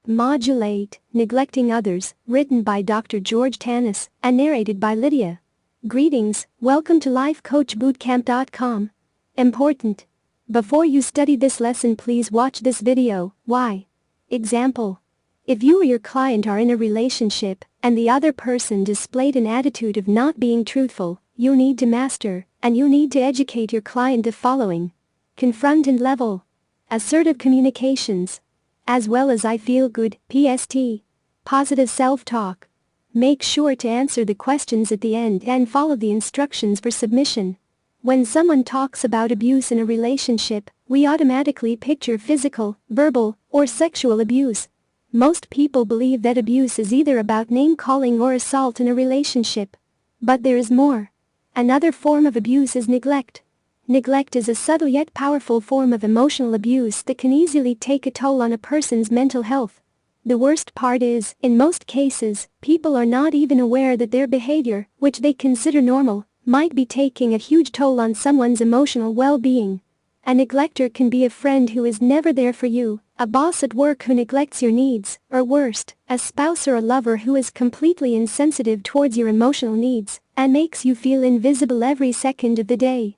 Modulate, Neglecting Others, written by Dr. George Tannous and narrated by Lydia. Greetings, welcome to lifecoachbootcamp.com. Important. Before you study this lesson, please watch this video. Why? Example. If you or your client are in a relationship and the other person displayed an attitude of not being truthful, you need to master and you need to educate your client the following. Confront and level. Assertive communications. As well as I feel good, PST. Positive self-talk. Make sure to answer the questions at the end and follow the instructions for submission. When someone talks about abuse in a relationship, we automatically picture physical, verbal, or sexual abuse. Most people believe that abuse is either about name-calling or assault in a relationship. But there is more. Another form of abuse is neglect. Neglect is a subtle yet powerful form of emotional abuse that can easily take a toll on a person's mental health. The worst part is, in most cases, people are not even aware that their behavior, which they consider normal, might be taking a huge toll on someone's emotional well-being. A neglector can be a friend who is never there for you, a boss at work who neglects your needs, or worst, a spouse or a lover who is completely insensitive towards your emotional needs and makes you feel invisible every second of the day.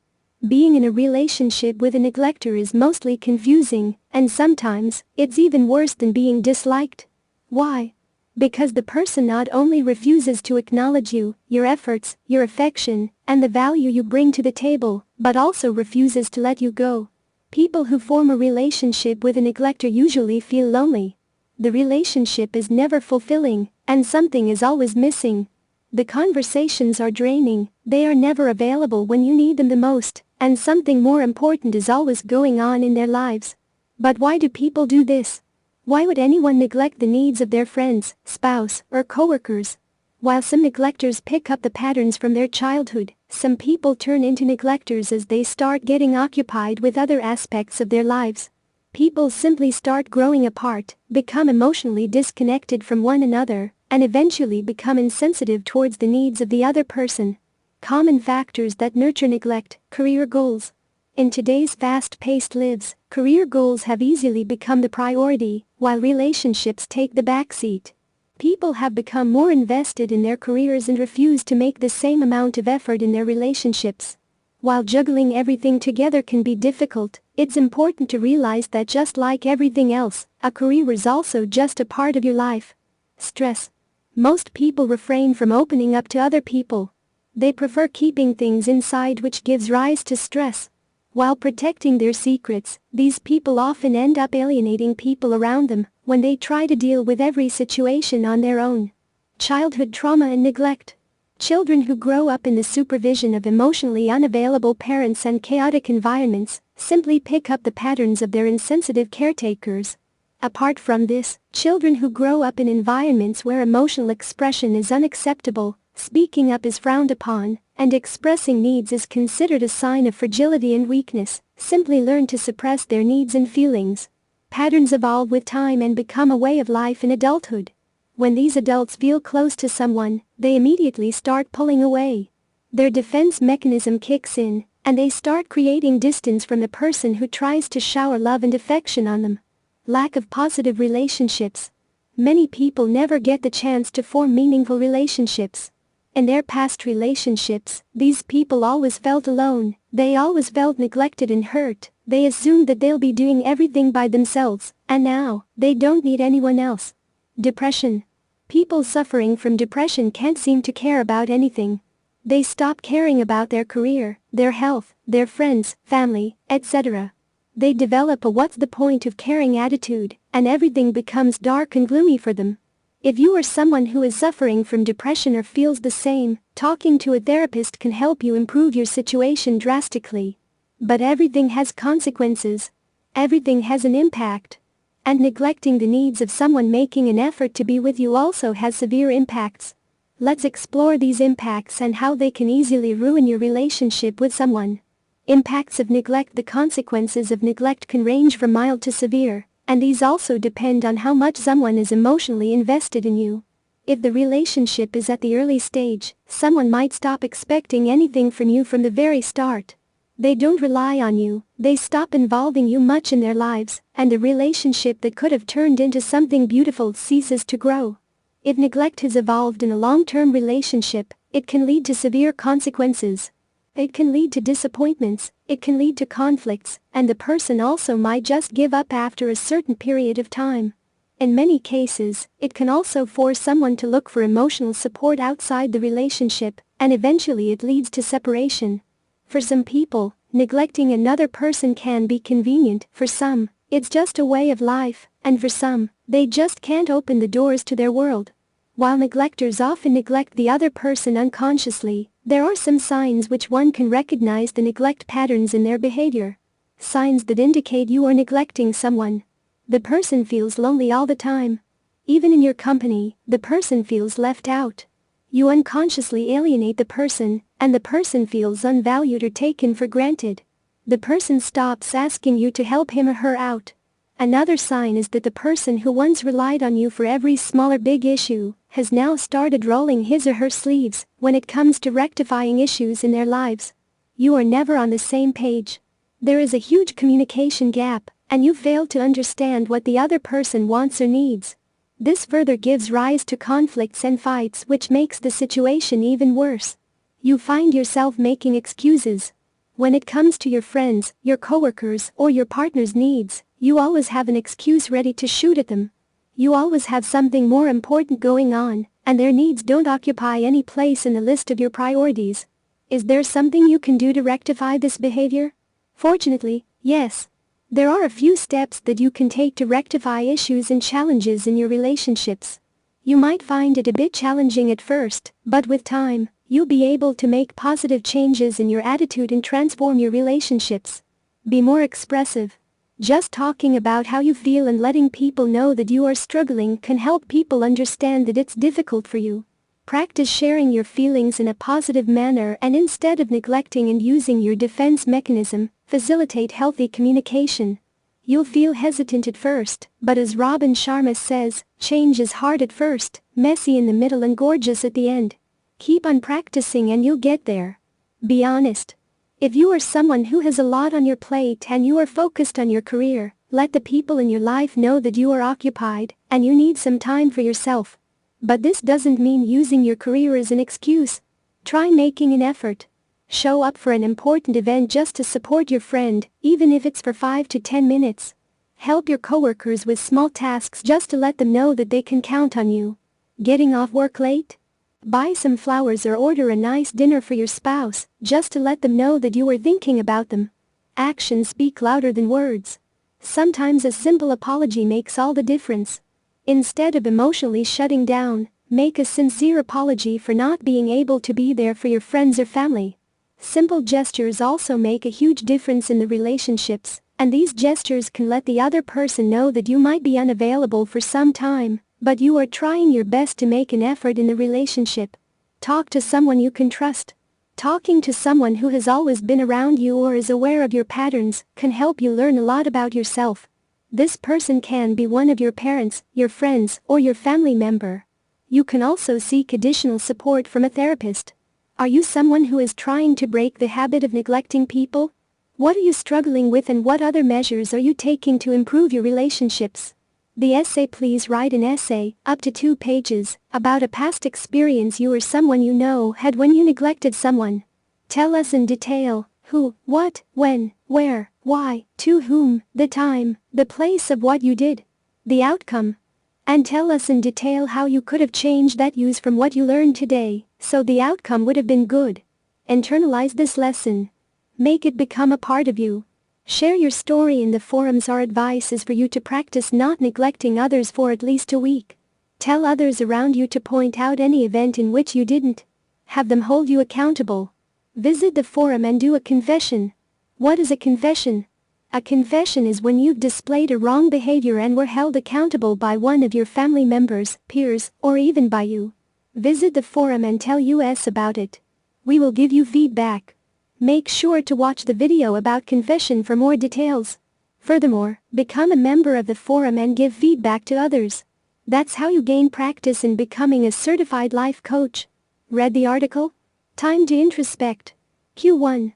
Being in a relationship with a neglector is mostly confusing, and sometimes, it's even worse than being disliked. Why? Because the person not only refuses to acknowledge you, your efforts, your affection, and the value you bring to the table, but also refuses to let you go. People who form a relationship with a neglector usually feel lonely. The relationship is never fulfilling, and something is always missing. The conversations are draining, they are never available when you need them the most, and something more important is always going on in their lives. But why do people do this? Why would anyone neglect the needs of their friends, spouse, or coworkers? While some neglectors pick up the patterns from their childhood, some people turn into neglectors as they start getting occupied with other aspects of their lives. People simply start growing apart, become emotionally disconnected from one another, and eventually become insensitive towards the needs of the other person. Common factors that nurture neglect: career goals. In today's fast-paced lives, career goals have easily become the priority, while relationships take the backseat. People have become more invested in their careers and refuse to make the same amount of effort in their relationships. While juggling everything together can be difficult, it's important to realize that just like everything else, a career is also just a part of your life. Stress. Most people refrain from opening up to other people. They prefer keeping things inside, which gives rise to stress. While protecting their secrets, these people often end up alienating people around them when they try to deal with every situation on their own. Childhood trauma and neglect. Children who grow up in the supervision of emotionally unavailable parents and chaotic environments simply pick up the patterns of their insensitive caretakers. Apart from this, children who grow up in environments where emotional expression is unacceptable, speaking up is frowned upon, and expressing needs is considered a sign of fragility and weakness, simply learn to suppress their needs and feelings. Patterns evolve with time and become a way of life in adulthood. When these adults feel close to someone, they immediately start pulling away. Their defense mechanism kicks in, and they start creating distance from the person who tries to shower love and affection on them. Lack of positive relationships. Many people never get the chance to form meaningful relationships. In their past relationships, these people always felt alone, they always felt neglected and hurt, they assumed that they'll be doing everything by themselves, and now, they don't need anyone else. Depression. People suffering from depression can't seem to care about anything. They stop caring about their career, their health, their friends, family, etc. They develop a what's the point of caring attitude, and everything becomes dark and gloomy for them. If you are someone who is suffering from depression or feels the same, talking to a therapist can help you improve your situation drastically. But everything has consequences. Everything has an impact. And neglecting the needs of someone making an effort to be with you also has severe impacts. Let's explore these impacts and how they can easily ruin your relationship with someone. Impacts of neglect. The consequences of neglect can range from mild to severe, and these also depend on how much someone is emotionally invested in you. If the relationship is at the early stage, someone might stop expecting anything from you from the very start. They don't rely on you, they stop involving you much in their lives, and the relationship that could have turned into something beautiful ceases to grow. If neglect has evolved in a long-term relationship, it can lead to severe consequences. It can lead to disappointments, it can lead to conflicts, and the person also might just give up after a certain period of time. In many cases, it can also force someone to look for emotional support outside the relationship, and eventually it leads to separation. For some people, neglecting another person can be convenient. For some, it's just a way of life, and for some, they just can't open the doors to their world. While neglectors often neglect the other person unconsciously, there are some signs which one can recognize the neglect patterns in their behavior. Signs that indicate you are neglecting someone. The person feels lonely all the time. Even in your company, the person feels left out. You unconsciously alienate the person, and the person feels unvalued or taken for granted. The person stops asking you to help him or her out. Another sign is that the person who once relied on you for every small or big issue has now started rolling his or her sleeves when it comes to rectifying issues in their lives. You are never on the same page. There is a huge communication gap, and you fail to understand what the other person wants or needs. This further gives rise to conflicts and fights, which makes the situation even worse. You find yourself making excuses. When it comes to your friends, your coworkers, or your partner's needs, you always have an excuse ready to shoot at them. You always have something more important going on, and their needs don't occupy any place in the list of your priorities. Is there something you can do to rectify this behavior? Fortunately, yes. There are a few steps that you can take to rectify issues and challenges in your relationships. You might find it a bit challenging at first, but with time, you'll be able to make positive changes in your attitude and transform your relationships. Be more expressive. Just talking about how you feel and letting people know that you are struggling can help people understand that it's difficult for you. Practice sharing your feelings in a positive manner, and instead of neglecting and using your defense mechanism, facilitate healthy communication. You'll feel hesitant at first, but as Robin Sharma says, change is hard at first, messy in the middle and gorgeous at the end. Keep on practicing and you'll get there. Be honest. If you are someone who has a lot on your plate and you are focused on your career, let the people in your life know that you are occupied and you need some time for yourself. But this doesn't mean using your career as an excuse. Try making an effort. Show up for an important event just to support your friend, even if it's for 5 to 10 minutes. Help your coworkers with small tasks just to let them know that they can count on you. Getting off work late? Buy some flowers or order a nice dinner for your spouse, just to let them know that you are thinking about them. Actions speak louder than words. Sometimes a simple apology makes all the difference. Instead of emotionally shutting down, make a sincere apology for not being able to be there for your friends or family. Simple gestures also make a huge difference in the relationships, and these gestures can let the other person know that you might be unavailable for some time, but you are trying your best to make an effort in the relationship. Talk to someone you can trust. Talking to someone who has always been around you or is aware of your patterns can help you learn a lot about yourself. This person can be one of your parents, your friends, or your family member. You can also seek additional support from a therapist. Are you someone who is trying to break the habit of neglecting people? What are you struggling with, and what other measures are you taking to improve your relationships? The essay. Please write an essay, up to 2 pages, about a past experience you or someone you know had when you neglected someone. Tell us in detail who, what, when, where, why, to whom, the time, the place of what you did, the outcome. And tell us in detail how you could have changed that use from what you learned today, so the outcome would have been good. Internalize this lesson. Make it become a part of you. Share your story in the forums. Our advice is for you to practice not neglecting others for at least a week. Tell others around you to point out any event in which you didn't. Have them hold you accountable. Visit the forum and do a confession. What is a confession? A confession is when you've displayed a wrong behavior and were held accountable by one of your family members, peers, or even by you. Visit the forum and tell us about it. We will give you feedback. Make sure to watch the video about confession for more details. Furthermore, become a member of the forum and give feedback to others. That's how you gain practice in becoming a certified life coach. Read the article? Time to introspect. Q1.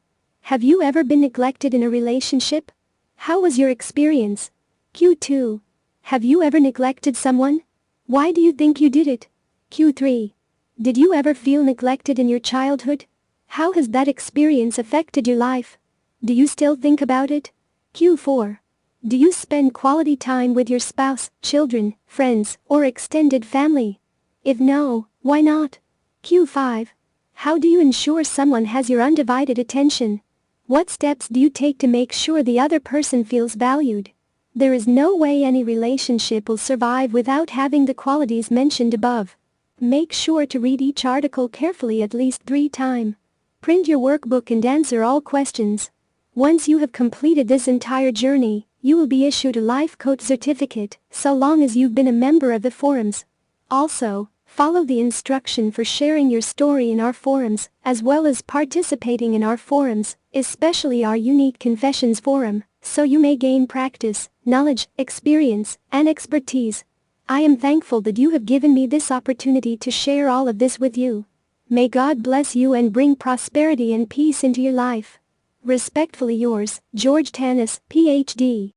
Have you ever been neglected in a relationship? How was your experience? Q2. Have you ever neglected someone? Why do you think you did it? Q3. Did you ever feel neglected in your childhood? How has that experience affected your life? Do you still think about it? Q4. Do you spend quality time with your spouse, children, friends, or extended family? If no, why not? Q5. How do you ensure someone has your undivided attention? What steps do you take to make sure the other person feels valued? There is no way any relationship will survive without having the qualities mentioned above. Make sure to read each article carefully at least 3 times. Print your workbook and answer all questions. Once you have completed this entire journey, you will be issued a life coach certificate, so long as you've been a member of the forums. Also, follow the instruction for sharing your story in our forums, as well as participating in our forums, especially our unique confessions forum, so you may gain practice, knowledge, experience, and expertise. I am thankful that you have given me this opportunity to share all of this with you. May God bless you and bring prosperity and peace into your life. Respectfully yours, George Tannous, Ph.D.